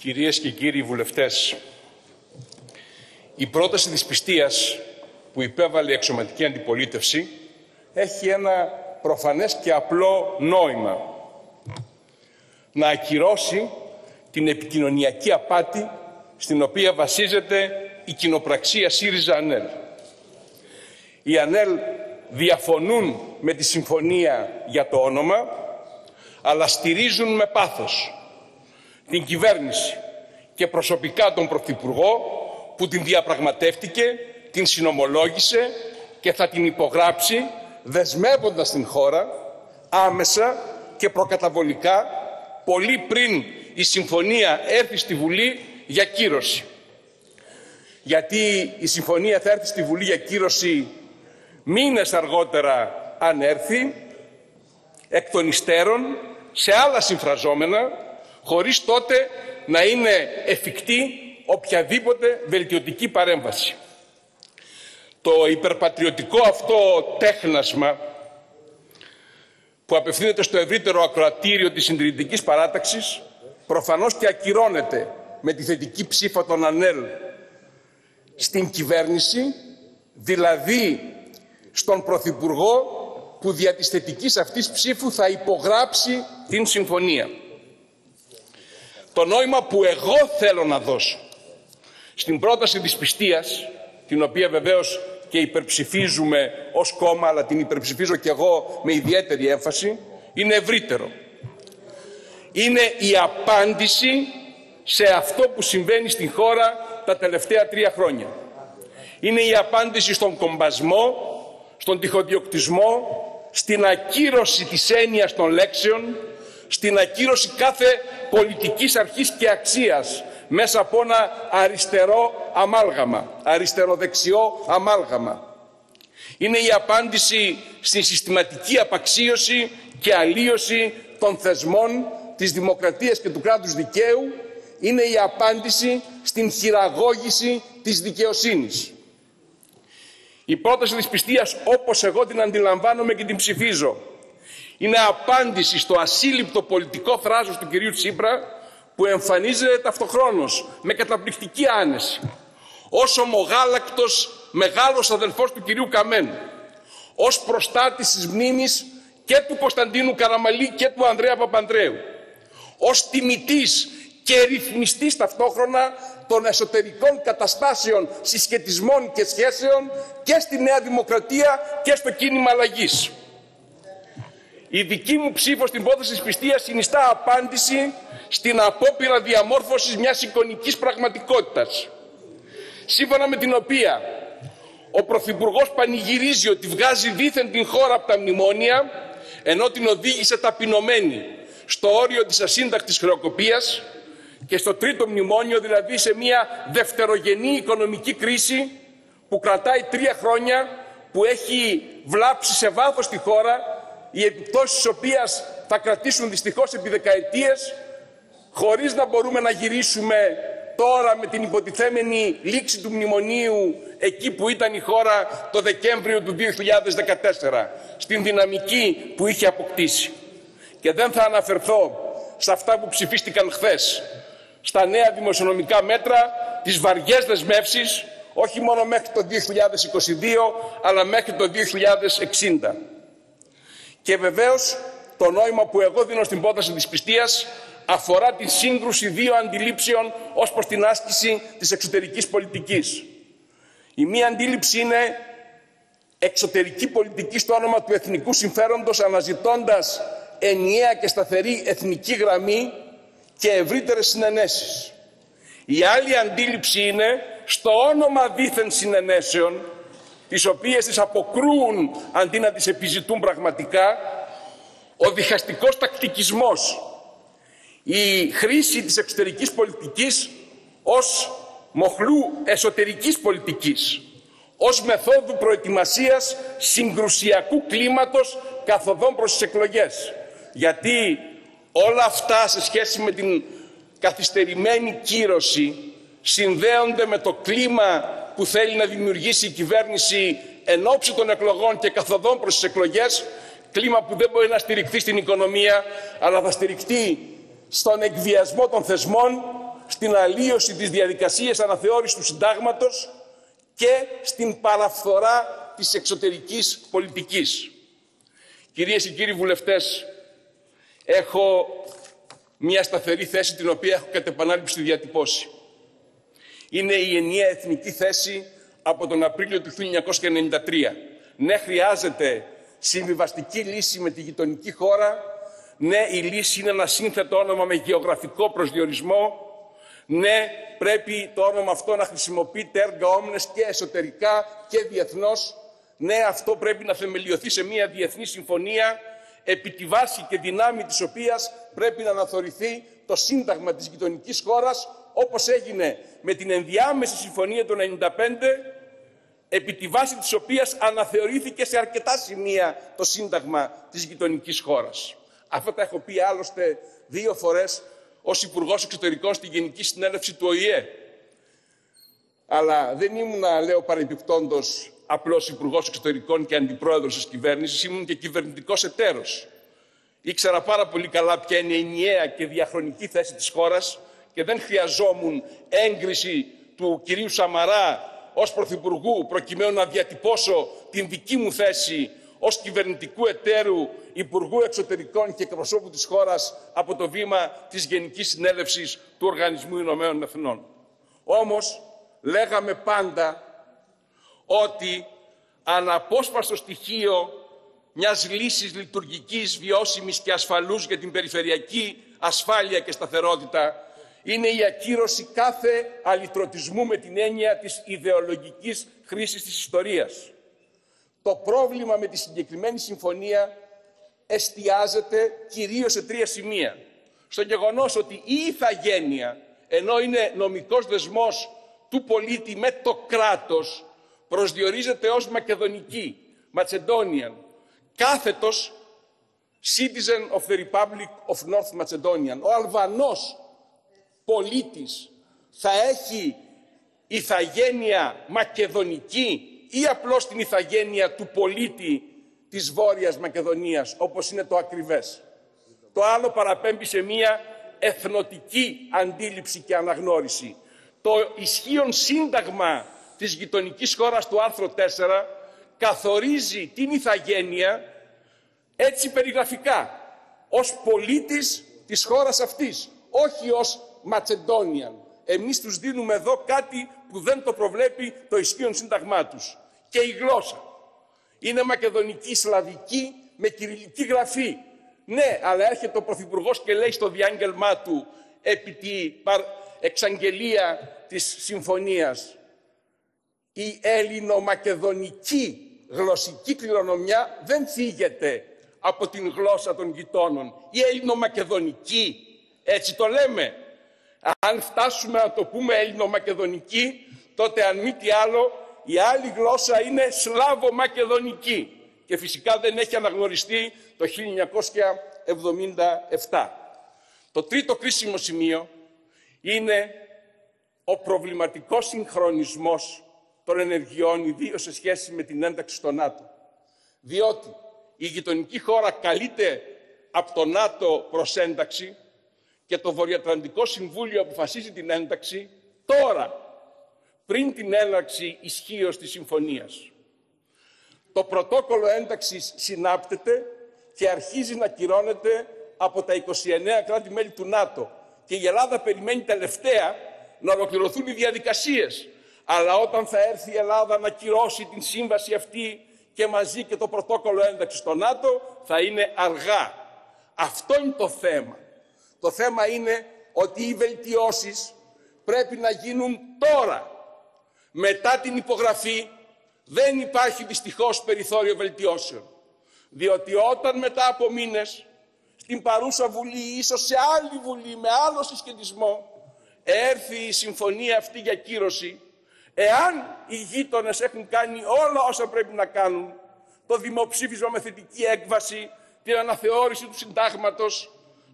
Κυρίες και κύριοι βουλευτές, η πρόταση δυσπιστίας που υπέβαλε η αξιωματική αντιπολίτευση έχει ένα προφανές και απλό νόημα: να ακυρώσει την επικοινωνιακή απάτη στην οποία βασίζεται η κοινοπραξία ΣΥΡΙΖΑ-ΑΝΕΛ. Οι ΑΝΕΛ διαφωνούν με τη συμφωνία για το όνομα, αλλά στηρίζουν με πάθος την κυβέρνηση και προσωπικά τον Πρωθυπουργό που την διαπραγματεύτηκε, την συνομολόγησε και θα την υπογράψει, δεσμεύοντας την χώρα άμεσα και προκαταβολικά, πολύ πριν η συμφωνία έρθει στη Βουλή για κύρωση. Γιατί η συμφωνία θα έρθει στη Βουλή για κύρωση μήνες αργότερα, αν έρθει, εκ των υστέρων, σε άλλα συμφραζόμενα, χωρίς τότε να είναι εφικτή οποιαδήποτε βελτιωτική παρέμβαση. Το υπερπατριωτικό αυτό τέχνασμα που απευθύνεται στο ευρύτερο ακροατήριο της συντηρητικής παράταξης προφανώς και ακυρώνεται με τη θετική ψήφα των ΑΝΕΛ στην κυβέρνηση, δηλαδή στον Πρωθυπουργό που δια της θετικής αυτής ψήφου θα υπογράψει την συμφωνία. Το νόημα που εγώ θέλω να δώσω στην πρόταση δυσπιστίας, την οποία βεβαίως και υπερψηφίζουμε ως κόμμα, αλλά την υπερψηφίζω και εγώ με ιδιαίτερη έμφαση, είναι ευρύτερο. Είναι η απάντηση σε αυτό που συμβαίνει στην χώρα τα τελευταία 3 χρόνια. Είναι η απάντηση στον κομπασμό, στον τυχοδιοκτισμό, στην ακύρωση της έννοιας των λέξεων, στην ακύρωση κάθε πολιτικής αρχής και αξίας μέσα από ένα αριστερό αμάλγαμα, αριστεροδεξιό αμάλγαμα. Είναι η απάντηση στην συστηματική απαξίωση και αλλίωση των θεσμών της δημοκρατίας και του κράτους δικαίου. Είναι η απάντηση στην χειραγώγηση της δικαιοσύνης. Η πρόταση δυσπιστίας, όπως εγώ την αντιλαμβάνομαι και την ψηφίζω, είναι απάντηση στο ασύλληπτο πολιτικό θράσος του κυρίου Τσίπρα, που εμφανίζεται ταυτοχρόνως με καταπληκτική άνεση ως ομογάλακτος μεγάλος αδελφός του κυρίου Καμένου, ως προστάτης της μνήμης και του Κωνσταντίνου Καραμαλή και του Ανδρέα Παπανδρέου, ως τιμητής και ρυθμιστής ταυτόχρονα των εσωτερικών καταστάσεων, συσχετισμών και σχέσεων και στη Νέα Δημοκρατία και στο κίνημα αλλαγής. Η δική μου ψήφος στην πρόταση δυσπιστίας συνιστά απάντηση στην απόπειρα διαμόρφωσης μιας εικονικής πραγματικότητας, σύμφωνα με την οποία ο Πρωθυπουργός πανηγυρίζει ότι βγάζει δήθεν την χώρα από τα μνημόνια, ενώ την οδήγησε ταπεινωμένη στο όριο της ασύντακτης χρεοκοπίας και στο τρίτο μνημόνιο, δηλαδή σε μια δευτερογενή οικονομική κρίση που κρατάει 3 χρόνια, που έχει βλάψει σε βάθος τη χώρα, οι επιπτώσεις της οποίας θα κρατήσουν δυστυχώς επί δεκαετίες, χωρίς να μπορούμε να γυρίσουμε τώρα με την υποτιθέμενη λήξη του μνημονίου εκεί που ήταν η χώρα το Δεκέμβριο του 2014, στην δυναμική που είχε αποκτήσει. Και δεν θα αναφερθώ σε αυτά που ψηφίστηκαν χθες, στα νέα δημοσιονομικά μέτρα, τις βαριές δεσμεύσεις, όχι μόνο μέχρι το 2022, αλλά μέχρι το 2060. Και βεβαίως το νόημα που εγώ δίνω στην πρόταση δυσπιστίας αφορά τη σύγκρουση 2 αντιλήψεων ως προς την άσκηση της εξωτερικής πολιτικής. Η μία αντίληψη είναι εξωτερική πολιτική στο όνομα του εθνικού συμφέροντος, αναζητώντας ενιαία και σταθερή εθνική γραμμή και ευρύτερες συνενέσεις. Η άλλη αντίληψη είναι στο όνομα δήθεν συνενέσεων, τις οποίες τις αποκρούουν αντί να τις επιζητούν πραγματικά, ο διχαστικός τακτικισμός, η χρήση της εξωτερικής πολιτικής ως μοχλού εσωτερικής πολιτικής, ως μεθόδου προετοιμασίας συγκρουσιακού κλίματος καθοδόν προς τις εκλογές. Γιατί όλα αυτά σε σχέση με την καθυστερημένη κύρωση συνδέονται με το κλίμα που θέλει να δημιουργήσει η κυβέρνηση εν ώψη των εκλογών και καθοδόν προς τις εκλογές, κλίμα που δεν μπορεί να στηριχθεί στην οικονομία, αλλά θα στηριχθεί στον εκβιασμό των θεσμών, στην αλλίωση της διαδικασίας αναθεώρησης του συντάγματος και στην παραφθορά της εξωτερικής πολιτικής. Κυρίες και κύριοι βουλευτές, έχω μια σταθερή θέση την οποία έχω κατ' επανάληψη διατυπώσει. Είναι η ενιαία εθνική θέση από τον Απρίλιο του 1993. Ναι, χρειάζεται συμβιβαστική λύση με τη γειτονική χώρα. Ναι, η λύση είναι ένα σύνθετο όνομα με γεωγραφικό προσδιορισμό. Ναι, πρέπει το όνομα αυτό να χρησιμοποιείται erga omnes και εσωτερικά και διεθνώς. Ναι, αυτό πρέπει να θεμελιωθεί σε μια διεθνή συμφωνία, επί τη βάση και δυνάμει της οποίας πρέπει να αναθεωρηθεί το σύνταγμα της γειτονικής χώρας, όπως έγινε με την ενδιάμεση συμφωνία του 1995, επί τη βάση της οποίας αναθεωρήθηκε σε αρκετά σημεία το σύνταγμα της γειτονικής χώρας. Αυτά τα έχω πει άλλωστε 2 φορές ως Υπουργός Εξωτερικών στη Γενική Συνέλευση του ΟΗΕ. Αλλά δεν ήμουνα, λέω παρεμπιπτόντως, απλώς Υπουργός Εξωτερικών και Αντιπρόεδρος της κυβέρνησης, ήμουν και κυβερνητικός εταίρος. Ήξερα πάρα πολύ καλά ποια είναι η ενιαία και διαχρονική θέση της χώρας και δεν χρειαζόμουν έγκριση του κυρίου Σαμαρά ως Πρωθυπουργού προκειμένου να διατυπώσω την δική μου θέση ως κυβερνητικού εταίρου, Υπουργού Εξωτερικών και εκπροσώπου της χώρας από το βήμα της Γενικής Συνέλευσης του Οργανισμού Ηνωμένων Εθνών. Όμως, λέγαμε πάντα ότι αναπόσπαστο στοιχείο μιας λύσης λειτουργικής, βιώσιμης και ασφαλούς για την περιφερειακή ασφάλεια και σταθερότητα είναι η ακύρωση κάθε αλυτρωτισμού με την έννοια της ιδεολογικής χρήσης της ιστορίας. Το πρόβλημα με τη συγκεκριμένη συμφωνία εστιάζεται κυρίως σε 3 σημεία. Στο γεγονός ότι η ηθαγένεια, ενώ είναι νομικός δεσμός του πολίτη με το κράτος, προσδιορίζεται ως μακεδονική, Macedonian, κάθετος citizen of the Republic of North Macedonia. Ο Αλβανός πολίτης θα έχει ηθαγένεια μακεδονική ή απλώς την ηθαγένεια του πολίτη της Βόρειας Μακεδονίας, όπως είναι το ακριβές. Το άλλο παραπέμπει σε μία εθνοτική αντίληψη και αναγνώριση. Το ισχύον σύνταγμα της γειτονικής χώρας του άρθρου 4 καθορίζει την ηθαγένεια έτσι περιγραφικά, ως πολίτης της χώρας αυτής, όχι ως Macedonian. Εμείς τους δίνουμε εδώ κάτι που δεν το προβλέπει το ισχύον σύνταγμά τους. Και η γλώσσα είναι μακεδονική, σλαβική, με κυριλική γραφή. Ναι, αλλά έρχεται ο Πρωθυπουργός και λέει στο διάγγελμά του επί τη εξαγγελία της συμφωνίας: η ελληνομακεδονική γλωσσική κληρονομιά δεν θίγεται από την γλώσσα των γειτόνων. Η ελληνομακεδονική, έτσι το λέμε. Αν φτάσουμε να το πούμε ελληνομακεδονική, τότε αν μη τι άλλο, η άλλη γλώσσα είναι σλάβο-μακεδονική. Και φυσικά δεν έχει αναγνωριστεί το 1977. Το τρίτο κρίσιμο σημείο είναι ο προβληματικός συγχρονισμός των ενεργειών, ιδίως σε σχέση με την ένταξη στο ΝΑΤΟ. Διότι η γειτονική χώρα καλείται από το ΝΑΤΟ προς ένταξη και το Βορειοατλαντικό Συμβούλιο αποφασίζει την ένταξη τώρα, πριν την έναρξη ισχύως της συμφωνίας. Το πρωτόκολλο ένταξης συνάπτεται και αρχίζει να κυρώνεται από τα 29 κράτη-μέλη του ΝΑΤΟ. Και η Ελλάδα περιμένει τελευταία να ολοκληρωθούν οι διαδικασίες. Αλλά όταν θα έρθει η Ελλάδα να κυρώσει την σύμβαση αυτή και μαζί και το πρωτόκολλο ένταξης στο ΝΑΤΟ, θα είναι αργά. Αυτό είναι το θέμα. Το θέμα είναι ότι οι βελτιώσεις πρέπει να γίνουν τώρα. Μετά την υπογραφή δεν υπάρχει δυστυχώς περιθώριο βελτιώσεων. Διότι όταν μετά από μήνες στην παρούσα Βουλή ή ίσως σε άλλη Βουλή με άλλο συσχετισμό έρθει η συμφωνία αυτή για κύρωση, εάν οι γείτονες έχουν κάνει όλα όσα πρέπει να κάνουν, το δημοψήφισμα με θετική έκβαση, την αναθεώρηση του συντάγματος,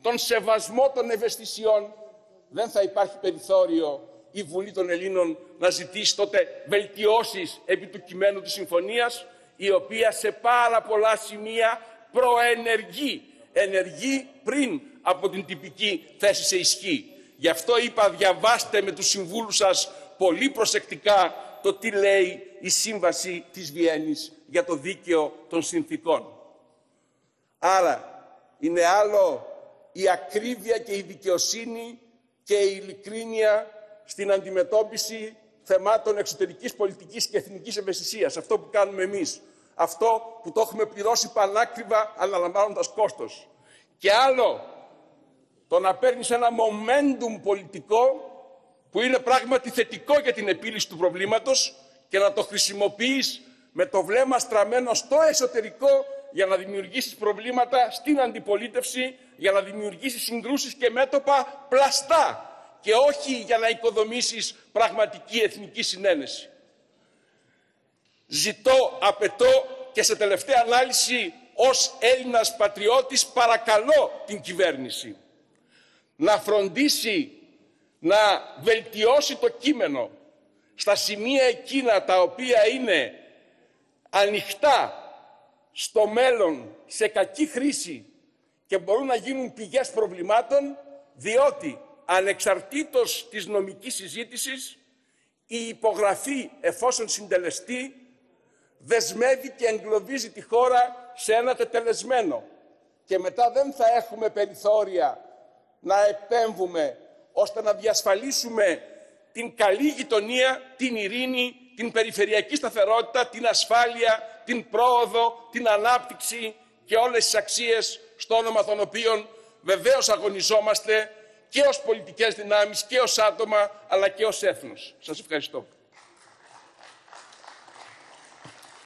τον σεβασμό των ευαισθησιών, δεν θα υπάρχει περιθώριο η Βουλή των Ελλήνων να ζητήσει τότε βελτιώσεις επί του κειμένου της συμφωνίας, η οποία σε πάρα πολλά σημεία ενεργεί πριν από την τυπική θέση σε ισχύ. Γι' αυτό είπα, διαβάστε με τους συμβούλους σας πολύ προσεκτικά το τι λέει η Σύμβαση της Βιέννης για το δίκαιο των συνθήκων. Άρα, είναι άλλο η ακρίβεια και η δικαιοσύνη και η ειλικρίνεια στην αντιμετώπιση θεμάτων εξωτερικής πολιτικής και εθνικής ευαισθησίας. Αυτό που κάνουμε εμείς. Αυτό που το έχουμε πληρώσει πανάκριβα αναλαμβάνοντας κόστος. Και άλλο, το να παίρνεις ένα momentum πολιτικό που είναι πράγματι θετικό για την επίλυση του προβλήματος και να το χρησιμοποιείς με το βλέμμα στραμμένο στο εσωτερικό για να δημιουργήσεις προβλήματα στην αντιπολίτευση, για να δημιουργήσεις συγκρούσεις και μέτωπα πλαστά και όχι για να οικοδομήσεις πραγματική εθνική συνένεση. Ζητώ, απαιτώ και σε τελευταία ανάλυση ως Έλληνας πατριώτης παρακαλώ την κυβέρνηση να φροντίσει να βελτιώσει το κείμενο στα σημεία εκείνα τα οποία είναι ανοιχτά στο μέλλον σε κακή χρήση και μπορούν να γίνουν πηγές προβλημάτων, διότι ανεξαρτήτως της νομικής συζήτησης η υπογραφή, εφόσον συντελεστεί, δεσμεύει και εγκλωβίζει τη χώρα σε ένα τετελεσμένο και μετά δεν θα έχουμε περιθώρια να επέμβουμε ώστε να διασφαλίσουμε την καλή γειτονία, την ειρήνη, την περιφερειακή σταθερότητα, την ασφάλεια, την πρόοδο, την ανάπτυξη και όλες τις αξίες στο όνομα των οποίων βεβαίως αγωνιζόμαστε και ως πολιτικές δυνάμεις και ως άτομα αλλά και ως έθνος. Σας ευχαριστώ.